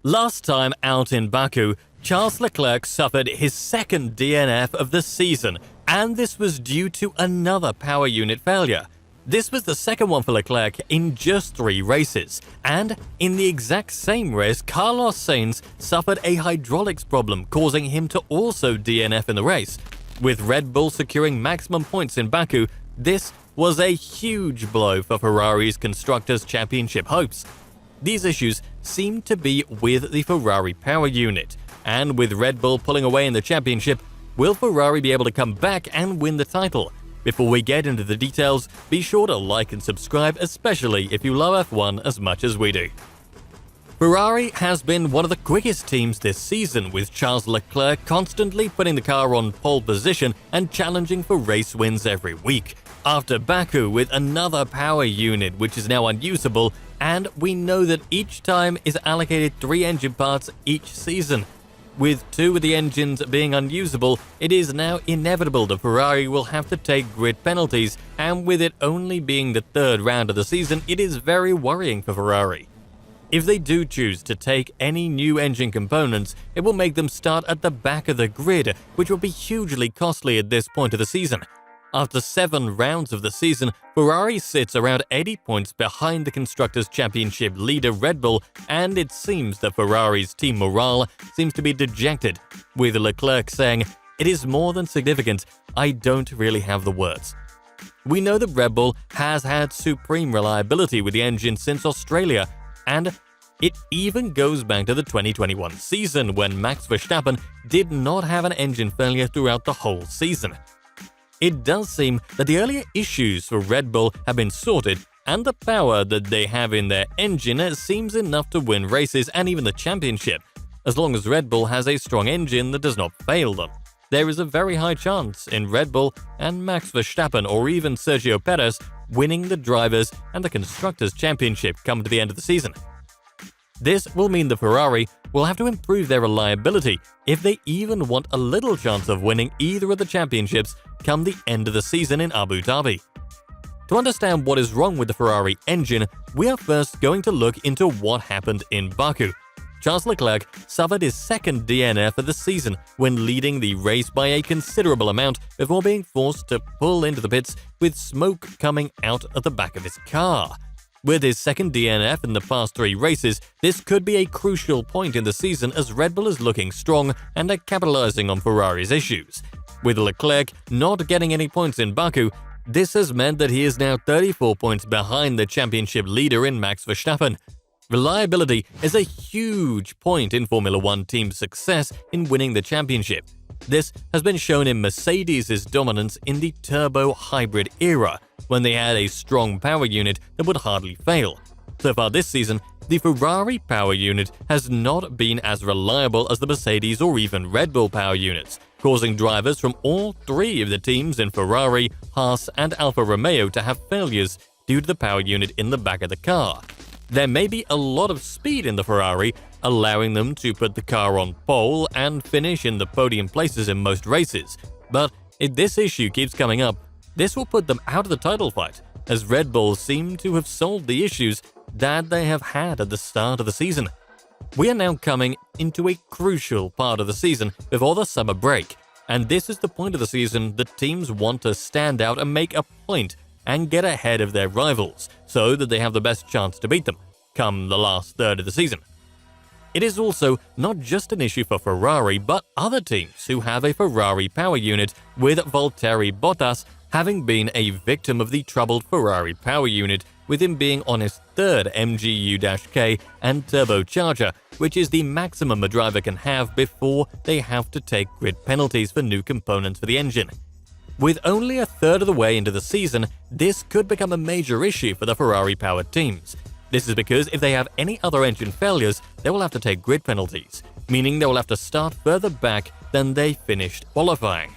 Last time out in Baku, Charles Leclerc suffered his second DNF of the season, and this was due to another power unit failure. This was the second one for Leclerc in just 3 races, and in the exact same race, Carlos Sainz suffered a hydraulics problem, causing him to also DNF in the race. With Red Bull securing maximum points in Baku, this was a huge blow for Ferrari's Constructors' Championship hopes. These issues seem to be with the Ferrari power unit, and with Red Bull pulling away in the championship, will Ferrari be able to come back and win the title? Before we get into the details, be sure to like and subscribe, especially if you love F1 as much as we do. Ferrari has been one of the quickest teams this season, with Charles Leclerc constantly putting the car on pole position and challenging for race wins every week. After Baku, with another power unit which is now unusable, and we know that each time is allocated 3 engine parts each season. With 2 of the engines being unusable, it is now inevitable that Ferrari will have to take grid penalties, and with it only being the 3rd round of the season, it is very worrying for Ferrari. If they do choose to take any new engine components, it will make them start at the back of the grid, which will be hugely costly at this point of the season. After 7 rounds of the season, Ferrari sits around 80 points behind the Constructors' Championship leader Red Bull, and it seems that Ferrari's team morale seems to be dejected, with Leclerc saying, "It is more than significant, I don't really have the words." We know that Red Bull has had supreme reliability with the engine since Australia, and it even goes back to the 2021 season when Max Verstappen did not have an engine failure throughout the whole season. It does seem that the earlier issues for Red Bull have been sorted, and the power that they have in their engine seems enough to win races and even the championship, as long as Red Bull has a strong engine that does not fail them. There is a very high chance in Red Bull and Max Verstappen or even Sergio Perez winning the Drivers' and the Constructors' Championship come to the end of the season. This will mean the Ferrari will have to improve their reliability if they even want a little chance of winning either of the championships come the end of the season in Abu Dhabi. To understand what is wrong with the Ferrari engine, we are first going to look into what happened in Baku. Charles Leclerc suffered his second DNF of the season when leading the race by a considerable amount before being forced to pull into the pits with smoke coming out of the back of his car. With his second DNF in the past 3 races, this could be a crucial point in the season as Red Bull is looking strong and are capitalizing on Ferrari's issues. With Leclerc not getting any points in Baku, this has meant that he is now 34 points behind the championship leader in Max Verstappen. Reliability is a huge point in Formula One team success in winning the championship. This has been shown in Mercedes' dominance in the turbo hybrid era, when they had a strong power unit that would hardly fail. So far this season, the Ferrari power unit has not been as reliable as the Mercedes or even Red Bull power units, causing drivers from all 3 of the teams in Ferrari, Haas and Alfa Romeo to have failures due to the power unit in the back of the car. There may be a lot of speed in the Ferrari, allowing them to put the car on pole and finish in the podium places in most races, but if this issue keeps coming up, this will put them out of the title fight, as Red Bull seem to have solved the issues that they have had at the start of the season. We are now coming into a crucial part of the season before the summer break, and this is the point of the season that teams want to stand out and make a point and get ahead of their rivals, so that they have the best chance to beat them, come the last third of the season. It is also not just an issue for Ferrari, but other teams who have a Ferrari power unit, with Valtteri Bottas having been a victim of the troubled Ferrari power unit, with him being on his 3rd MGU-K and turbocharger, which is the maximum a driver can have before they have to take grid penalties for new components for the engine. With only a third of the way into the season, this could become a major issue for the Ferrari-powered teams. This is because if they have any other engine failures, they will have to take grid penalties, meaning they will have to start further back than they finished qualifying.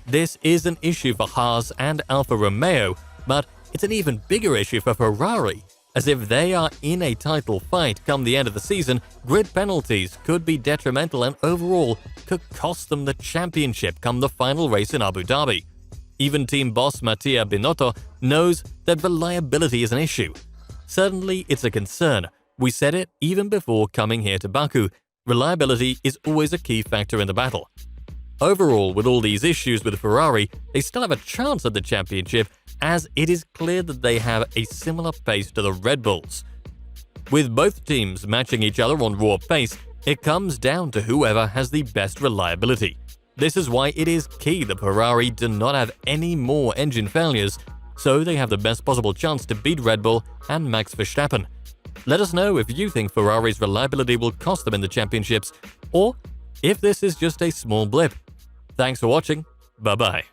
This is an issue for Haas and Alfa Romeo, but it's an even bigger issue for Ferrari, as if they are in a title fight come the end of the season, grid penalties could be detrimental and overall could cost them the championship come the final race in Abu Dhabi. Even team boss Mattia Binotto knows that reliability is an issue. Certainly, it's a concern, We said it even before coming here to Baku. Reliability is always a key factor in the battle. Overall, with all these issues with Ferrari, they still have a chance at the championship, as it is clear that they have a similar pace to the Red Bulls. With both teams matching each other on raw pace, it comes down to whoever has the best reliability. This is why it is key that Ferrari do not have any more engine failures, so they have the best possible chance to beat Red Bull and Max Verstappen. Let us know if you think Ferrari's reliability will cost them in the championships, or if this is just a small blip. Thanks for watching. Bye-bye.